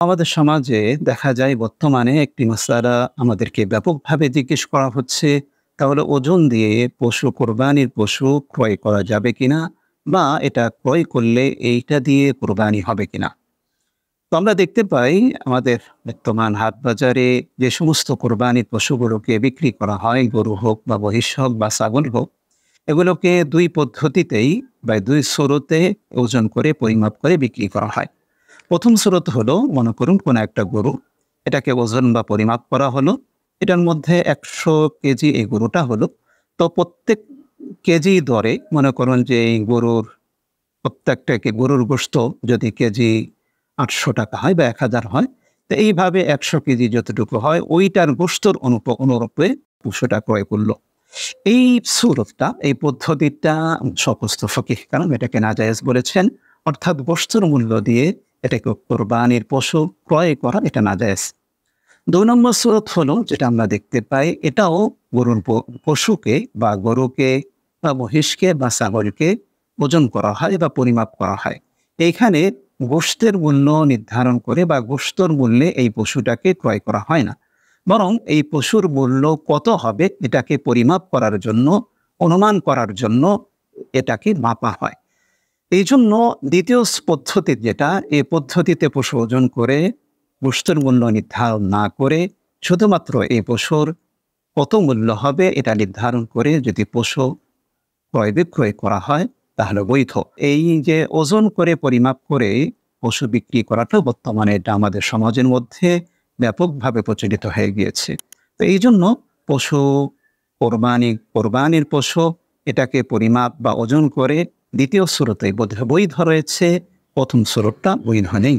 আমাদের সমাজে দেখা যায় বর্তমানে একটি মাসআলা আমাদেরকে ব্যাপকভাবে জিজ্ঞেস করা হচ্ছে, তা হলো ওজন দিয়ে কোরবানির পশু ক্রয় করা যাবে কিনা? বা এটা ক্রয় করলে এইটা দিয়ে কোরবানি হবে কিনা? তো আমরা দেখতে পাই আমাদের বর্তমান হাট বাজারে যে সমস্ত কোরবানির পশুগুলোকে বিক্রি করা হয়, গরু হোক বা মহিষ হোক বা ছাগল হোক, এগুলোকে ২ পদ্ধতিতেই বা ২ সুরতে ওজন করে পরিমাপ করে বিক্রি করা হয়। ১ম সুরত হলো, মনে করুন কোনো একটা গরু, এটাকে ওজন বা পরিমাপ করা হলো। এটার মধ্যে ১০০ কেজি এই গরুটা হলো। তো প্রত্যেক কেজি দরে মনে করুন যে এই প্রত্যেকটাকে গরুর গোশত যদি কেজি ৳৮০০ হয় বা ১,০০০ হয়, তো এইভাবে ১০০ কেজি যতটুকু হয় ওইটার গোশতর অনুরূপে পশুটা ক্রয় করল। এই সুরতটা, এই পদ্ধতিটা সমস্ত ফকিহ কেরাম এটাকে নাজায়েজ বলেছেন। অর্থাৎ গোশতের মূল্য দিয়ে এটাকে কোরবানির পশু ক্রয় করা এটা নাজায়েজ। ২ নম্বর সুরত হলো যেটা আমরা দেখতে পাই, এটাও গরুর পশুকে বা গরুকে বা মহিষকে বা ছাগলকে ওজন করা হয় বা পরিমাপ করা হয়। এইখানে গোশতের মূল্য নির্ধারণ করে বা গোশতর মূল্যে এই পশুটাকে ক্রয় করা হয় না। বরং এই পশুর মূল্য কত হবে এটাকে পরিমাপ করার জন্য, অনুমান করার জন্য এটাকে মাপা হয়। এইজন্য ২য় পদ্ধতি যেটা, এই পদ্ধতিতে পশু ওজন করে গোশতের মূল্য নির্ধারণ না করে শুধুমাত্র এই পশুর কত মূল্য হবে এটা নির্ধারণ করে যদি পশু ক্রয়-বিক্রয় করা হয় তাহলে বৈধ। এই যে ওজন করে পরিমাপ করে পশু বিক্রি করাটা বর্তমানে এটা আমাদের সমাজের মধ্যে ব্যাপকভাবে প্রচলিত হয়ে গিয়েছে। তো এইজন্য পশু কোরবানির পশু এটাকে পরিমাপ বা ওজন করে ২য় সুরতে বৈধ রয়েছে, ১ম সুরতটা বৈধ নেই।